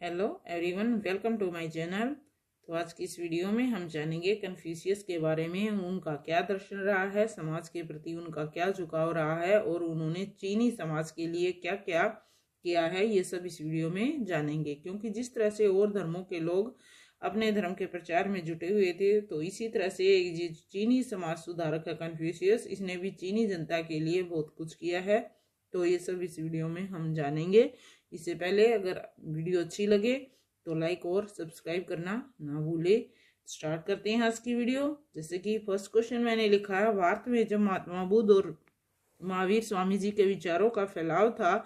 Hello everyone, welcome to my channel. तो आज की इस वीडियो में हम जानेंगे कन्फ्यूशियस के बारे में। उनका क्या दर्शन रहा है, समाज के प्रति उनका क्या झुकाव रहा है और उन्होंने चीनी समाज के लिए क्या क्या किया है, ये सब इस वीडियो में जानेंगे। क्योंकि जिस तरह से और धर्मों के लोग अपने धर्म के प्रचार में जुटे हुए थे, तो इसी तरह से एक चीनी समाज सुधारक है कन्फ्यूशियस, इसने भी चीनी जनता के लिए बहुत कुछ किया है। तो ये सब इस वीडियो में हम जानेंगे। इससे पहले अगर वीडियो अच्छी लगे तो लाइक और सब्सक्राइब करना ना भूले। स्टार्ट करते हैं आज की वीडियो। जैसे कि फर्स्ट क्वेश्चन मैंने लिखा है, भारत में जब महात्मा बुद्ध और महावीर स्वामी जी के विचारों का फैलाव था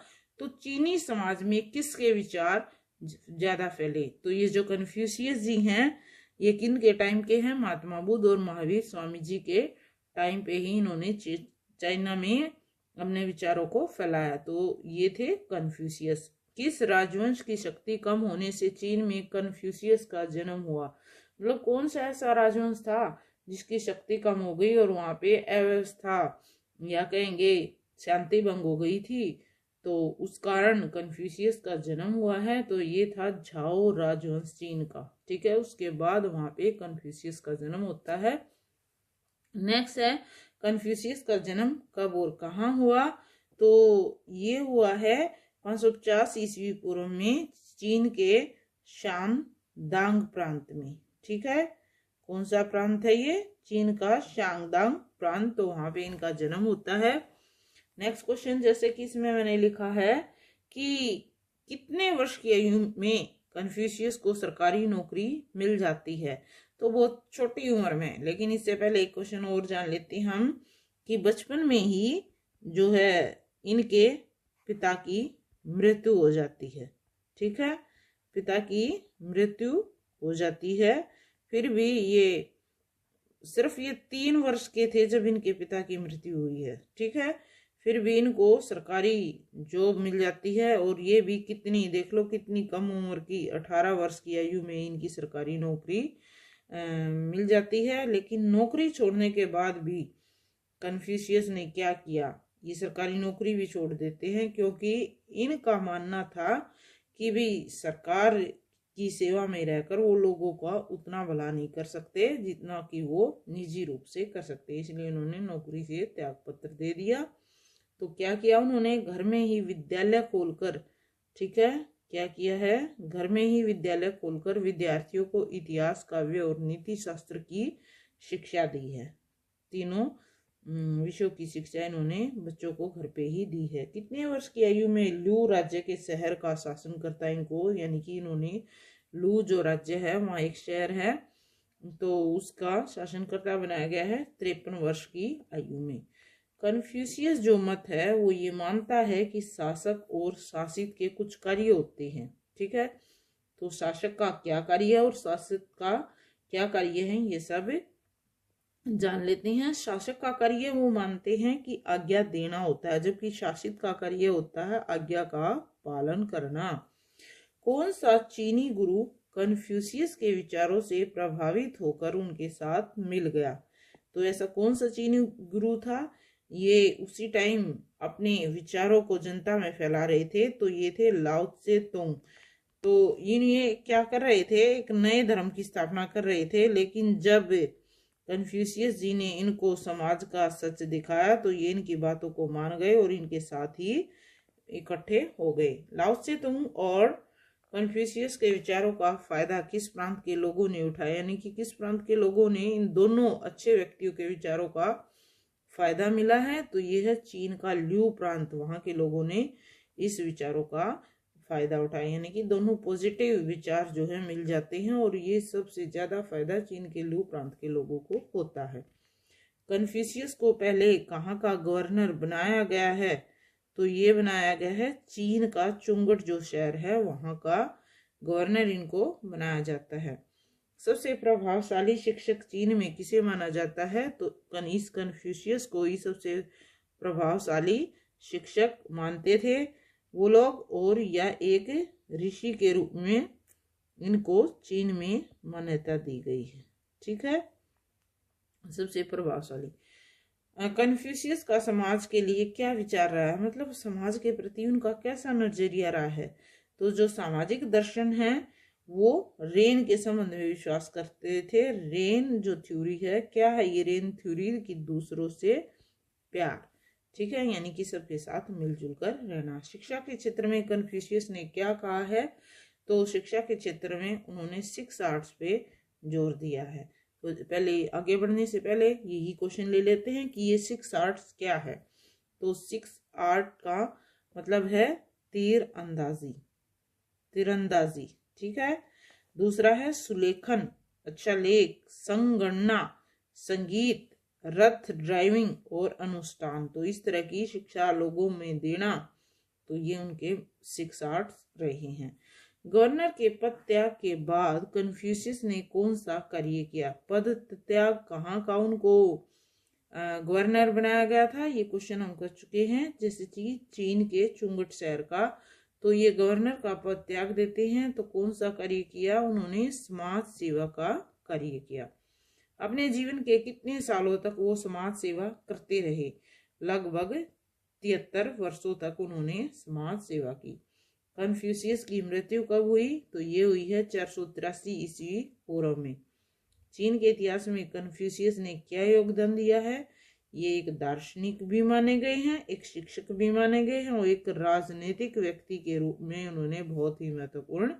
तो चीनी समाज में किसके विचार ज्यादा फैले? तो ये जो कन्फ्यूशियस जी हैं, ये किन के टाइम के हैं? महात्मा बुद्ध और महावीर स्वामी जी के टाइम पे ही इन्होंने चाइना में अपने विचारों को फैलाया। तो ये थे कन्फ्यूशियस। किस राजवंश की शक्ति कम होने से चीन में कन्फ्यूशियस का जन्म हुआ? मतलब कौन सा ऐसा राजवंश था जिसकी शक्ति कम हो गई और वहां पे अव्यवस्था या कहेंगे शांति भंग हो गई थी, तो उस कारण कन्फ्यूशियस का जन्म हुआ है। तो ये था झाओ राजवंश चीन का। ठीक है, उसके बाद वहां पे कन्फ्यूशियस का जन्म होता है। नेक्स्ट है, कन्फ्यूशियस का जन्म कब और कहाँ हुआ? तो ये हुआ है 550 ईस्वी पूर्व में चीन के शांगदांग प्रांत में। ठीक है, कौन सा प्रांत है ये? चीन का शांगदांग प्रांत। तो वहां पे इनका जन्म होता है। नेक्स्ट क्वेश्चन, जैसे कि इसमें मैंने लिखा है कि कितने वर्ष की आयु में कन्फ्यूशियस को सरकारी नौकरी मिल जाती है? तो बहुत छोटी उम्र में। लेकिन इससे पहले एक क्वेश्चन और जान लेते हैं हम कि बचपन में ही जो है इनके पिता की मृत्यु हो जाती है। ठीक है, पिता की मृत्यु हो जाती है। फिर भी ये सिर्फ 3 वर्ष के थे जब इनके पिता की मृत्यु हुई है। ठीक है, फिर भी इनको सरकारी जॉब मिल जाती है। और ये भी कितनी, देख लो कितनी कम उम्र की, 18 वर्ष की आयु में इनकी सरकारी नौकरी मिल जाती है। लेकिन नौकरी छोड़ने के बाद भी कन्फ्यूशियस ने क्या किया? ये सरकारी नौकरी भी छोड़ देते हैं, क्योंकि इनका मानना था कि भाई सरकार की सेवा में रहकर वो लोगों का उतना भला नहीं कर सकते जितना कि वो निजी रूप से कर सकते। इसलिए उन्होंने नौकरी से त्याग पत्र दे दिया। तो क्या किया उन्होंने? घर में ही विद्यालय खोलकर, ठीक है, क्या किया है? घर में ही विद्यालय खोलकर विद्यार्थियों को इतिहास, काव्य और नीति शास्त्र की शिक्षा दी है। तीनों विषयों की शिक्षा इन्होंने बच्चों को घर पे ही दी है। कितने वर्ष की आयु में लू राज्य के शहर का शासन करता है इनको, यानी कि इन्होंने लू जो राज्य है वहाँ एक शहर है, तो उसका शासनकर्ता बनाया गया है 53 वर्ष की आयु में। कन्फ्यूशियस जो मत है वो ये मानता है कि शासक और शासित के कुछ कार्य होते हैं। ठीक है, तो शासक का क्या कार्य है और शासित का क्या कार्य है, ये सब जान लेते हैं। शासक का कार्य वो मानते हैं कि आज्ञा देना होता है, जबकि शासित का कार्य होता है आज्ञा का पालन करना। कौन सा चीनी गुरु कन्फ्यूशियस के विचारों से प्रभावित होकर उनके साथ मिल गया? तो ऐसा कौन सा चीनी गुरु था? ये उसी टाइम अपने विचारों को जनता में फैला रहे थे। तो ये थे लाओ त्से तुंग। तो ये क्या कर रहे थे? एक नए धर्म की स्थापना कर रहे थे। लेकिन जब कन्फ्यूशियस जी ने इनको समाज का सच दिखाया तो ये इनकी बातों को मान गए और इनके साथ ही इकट्ठे हो गए। लाओ त्से तुंग और कन्फ्यूशियस के विचारों का फायदा किस प्रांत के लोगों ने उठाया? यानी कि किस प्रांत के लोगों ने इन दोनों अच्छे व्यक्तियों के विचारों का फायदा मिला है? तो ये है चीन का ल्यू प्रांत। वहां के लोगों ने इस विचारों का फायदा उठाया, यानी कि दोनों पॉजिटिव विचार जो है मिल जाते हैं। और ये सबसे ज्यादा फायदा चीन के लू प्रांत के लोगों को होता है। कन्फ्यूशियस को पहले कहाँ का गवर्नर बनाया गया है? तो ये बनाया गया है चीन का चुंगट जो शहर है वहां का गवर्नर इनको बनाया जाता है। सबसे प्रभावशाली शिक्षक चीन में किसे माना जाता है? तो इस कन्फ्यूशियस को ही सबसे प्रभावशाली शिक्षक मानते थे वो लोग, और या एक ऋषि के रूप में इनको चीन में मान्यता दी गई है। ठीक है, सबसे प्रभावशाली। कन्फ्यूशियस का समाज के लिए क्या विचार रहा है? मतलब समाज के प्रति उनका कैसा नजरिया रहा है? तो जो सामाजिक दर्शन है वो रेन के संबंध में विश्वास करते थे। रेन जो थ्योरी है, क्या है ये रेन थ्योरी? कि दूसरों से प्यार, ठीक है, यानी कि सबके साथ मिलजुल कर रहना। शिक्षा के क्षेत्र में कन्फ्यूशियस ने क्या कहा है? तो शिक्षा के क्षेत्र में उन्होंने 6 आर्ट्स पे जोर दिया है। तो पहले आगे बढ़ने से पहले यही क्वेश्चन ले लेते हैं कि ये 6 आर्ट्स क्या है। तो 6 आर्ट का मतलब है तीर अंदाजी, तीरंदाजी, ठीक है। दूसरा है सुलेखन, अच्छा लेख, संगणना, संगीत, रथ ड्राइविंग और अनुष्ठान। तो इस तरह की शिक्षा लोगों में देना, तो ये उनके 6 आर्ट्स रहे हैं। गवर्नर के पद त्याग के बाद कन्फ्यूशियस ने कौन सा कार्य किया? पद त्याग कहाँ का उनको गवर्नर बनाया गया था, ये क्वेश्चन हम कर चुके हैं। जैसे कि चीन के चुंगट शहर का, तो ये गवर्नर का पद त्याग देते हैं। तो कौन सा कार्य किया? उन्होंने समाज सेवा का कार्य किया। अपने जीवन के कितने सालों तक वो समाज सेवा करते रहे? लगभग 73 वर्षों तक उन्होंने समाज सेवा की। कन्फ्यूशियस की मृत्यु कब हुई? तो ये हुई है 483 ईस्वी पूर्व में। चीन के इतिहास में कन्फ्यूशियस ने क्या योगदान दिया है? ये एक दार्शनिक भी माने गए हैं, एक शिक्षक भी माने गए हैं और एक राजनीतिक व्यक्ति के रूप में उन्होंने बहुत ही महत्वपूर्ण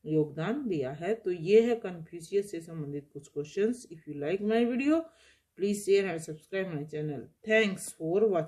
योगदान दिया है। तो ये है कन्फ्यूशियस से संबंधित कुछ questions. If you like my video, please share and subscribe my channel. Thanks for watching.